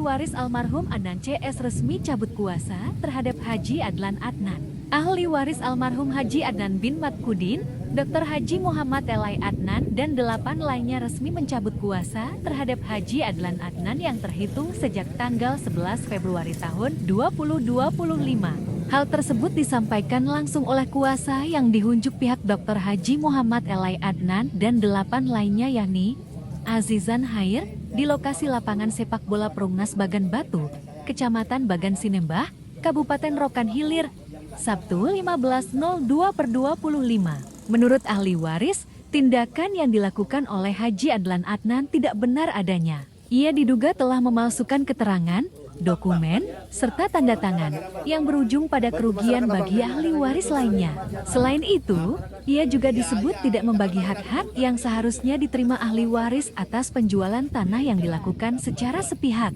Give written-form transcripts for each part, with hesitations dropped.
waris almarhum Adnan CS resmi cabut kuasa terhadap Haji Adlan Adnan. Ahli waris almarhum Haji Adnan bin Matkudin, Dr. Haji Muhammad Elai Adnan dan 8 lainnya resmi mencabut kuasa terhadap Haji Adlan Adnan yang terhitung sejak tanggal 11 Februari tahun 2025. Hal tersebut disampaikan langsung oleh kuasa yang dihunjuk pihak Dr. Haji Muhammad Elai Adnan dan 8 lainnya yakni Azizan Hair di lokasi lapangan sepak bola Perumnas Bagan Batu, Kecamatan Bagan Sinembah, Kabupaten Rokan Hilir, Sabtu 15.02/25. Menurut ahli waris, tindakan yang dilakukan oleh Haji Adlan Adnan tidak benar adanya. Ia diduga telah memalsukan keterangan, dokumen, serta tanda tangan yang berujung pada kerugian bagi ahli waris lainnya. Selain itu, ia juga disebut tidak membagi hak-hak yang seharusnya diterima ahli waris atas penjualan tanah yang dilakukan secara sepihak.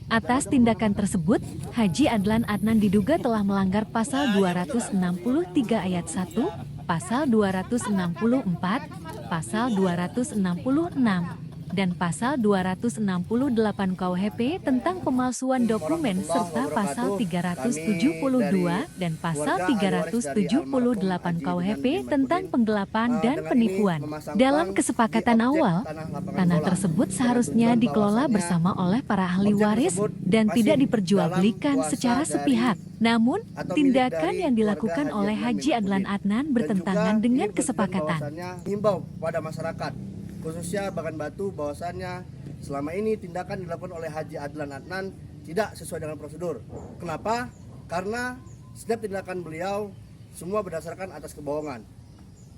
Atas tindakan tersebut, Haji Adlan Adnan diduga telah melanggar pasal 263 ayat 1, pasal 264, pasal 266, dan pasal 268 KUHP tentang pemalsuan dokumen serta pasal 372 dan pasal 378 KUHP tentang penggelapan dan penipuan. Dalam kesepakatan awal, tanah tersebut seharusnya dikelola bersama oleh para ahli waris dan tidak diperjualbelikan secara sepihak. Namun, tindakan yang dilakukan oleh Haji Adlan Adnan bertentangan dengan kesepakatan. Himbau pada masyarakat, khususnya Bagan Batu, bahwasannya selama ini tindakan dilakukan oleh Haji Adlan Adnan tidak sesuai dengan prosedur. Kenapa? Karena setiap tindakan beliau semua berdasarkan atas kebohongan.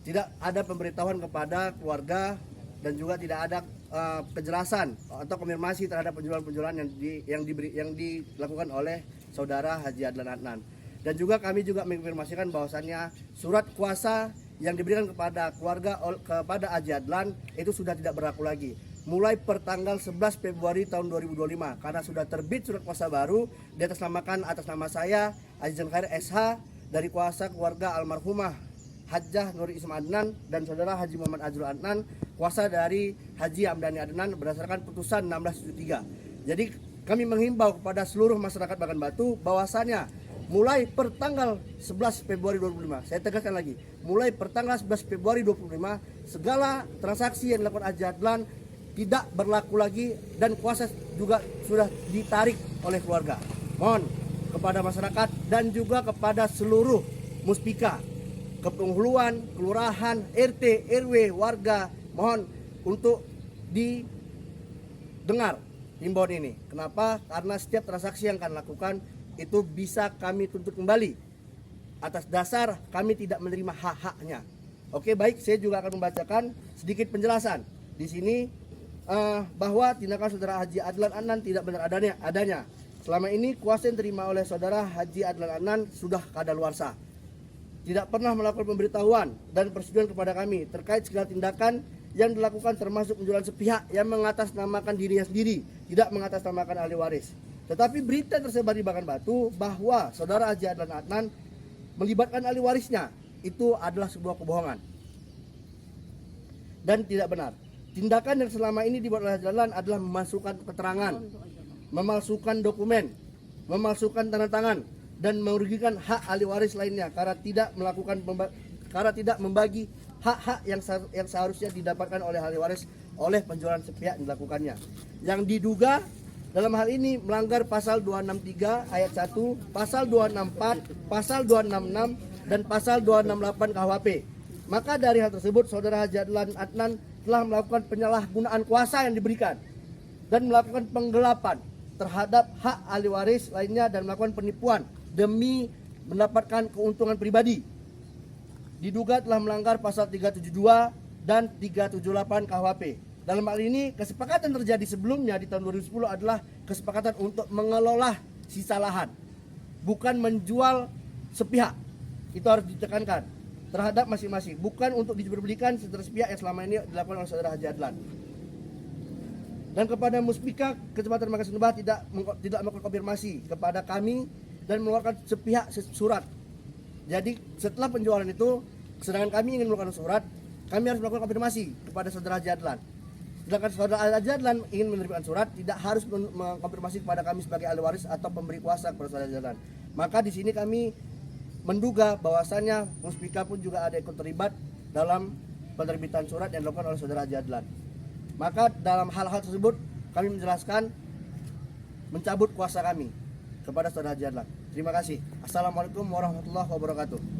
Tidak ada pemberitahuan kepada keluarga dan juga tidak ada kejelasan atau konfirmasi terhadap penjualan-penjualan yang dilakukan oleh saudara Haji Adlan Adnan. Dan juga kami juga menginformasikan bahwasannya surat kuasa yang diberikan kepada keluarga kepada Haji Adlan itu sudah tidak berlaku lagi mulai pertanggal 11 Februari tahun 2025 karena sudah terbit surat kuasa baru diatasnamakan atas nama saya Azizan Khair SH dari kuasa keluarga almarhumah Hajjah Nur Isma Adnan dan saudara Haji Muhammad Azrul Adnan, kuasa dari Haji Hamdani Adnan berdasarkan putusan 1673. Jadi kami menghimbau kepada seluruh masyarakat Bagan Batu bahwasannya mulai pertanggal 11 Februari 2025, saya tegaskan lagi, mulai pertanggal 11 Februari 2025, segala transaksi yang dilakukan Haji Adlan tidak berlaku lagi dan kuasa juga sudah ditarik oleh keluarga. Mohon kepada masyarakat dan juga kepada seluruh muspika, kepenghuluan, kelurahan, RT, RW, warga, mohon untuk didengar himbauan ini. Kenapa? Karena setiap transaksi yang kami lakukan itu bisa kami tuntut kembali atas dasar kami tidak menerima hak-haknya. Oke, baik, saya juga akan membacakan sedikit penjelasan di sini bahwa tindakan saudara Haji Adlan Adnan tidak benar adanya. Selama ini kuasa yang diterima oleh saudara Haji Adlan Adnan sudah kadaluarsa. Tidak pernah melakukan pemberitahuan dan persetujuan kepada kami terkait segala tindakan yang dilakukan termasuk penjualan sepihak yang mengatasnamakan dirinya sendiri, tidak mengatasnamakan ahli waris. Tetapi berita tersebar di Bagan Batu bahwa saudara Haji Adlan Adnan melibatkan ahli warisnya itu adalah sebuah kebohongan dan tidak benar. Tindakan yang selama ini dibuat oleh Haji Adlan adalah memasukkan keterangan, memalsukan dokumen, memalsukan tanda tangan dan merugikan hak ahli waris lainnya karena tidak membagi hak-hak yang seharusnya didapatkan oleh ahli waris oleh penjualan sepihak yang dilakukannya. Yang diduga dalam hal ini melanggar pasal 263 ayat 1, pasal 264, pasal 266 dan pasal 268 KUHP. Maka dari hal tersebut saudara Haji Adlan Adnan telah melakukan penyalahgunaan kuasa yang diberikan dan melakukan penggelapan terhadap hak ahli waris lainnya dan melakukan penipuan demi mendapatkan keuntungan pribadi. Diduga telah melanggar pasal 372 dan 378 KUHP. Dalam hal ini kesepakatan terjadi sebelumnya di tahun 2010 adalah kesepakatan untuk mengelola sisa lahan, bukan menjual sepihak. Itu harus ditekankan terhadap masing-masing, bukan untuk dijualbelikan secara sepihak yang selama ini dilakukan oleh saudara Haji Adlan. Dan kepada Muspika Kecamatan Bagan Sinembah tidak melakukan konfirmasi kepada kami dan mengeluarkan sepihak surat. Jadi setelah penjualan itu, sedangkan kami ingin melakukan surat, kami harus melakukan konfirmasi kepada saudara Haji Adlan. Sedangkan saudara Haji Adlan ingin menerbitkan surat, tidak harus mengkonfirmasi kepada kami sebagai ahli waris atau pemberi kuasa kepada saudara Haji Adlan. Maka di sini kami menduga bahwasannya Muspika pun juga ada ikut terlibat dalam penerbitan surat yang dilakukan oleh saudara Haji Adlan. Maka dalam hal-hal tersebut kami menjelaskan mencabut kuasa kami kepada saudara Haji Adlan. Terima kasih. Assalamualaikum warahmatullahi wabarakatuh.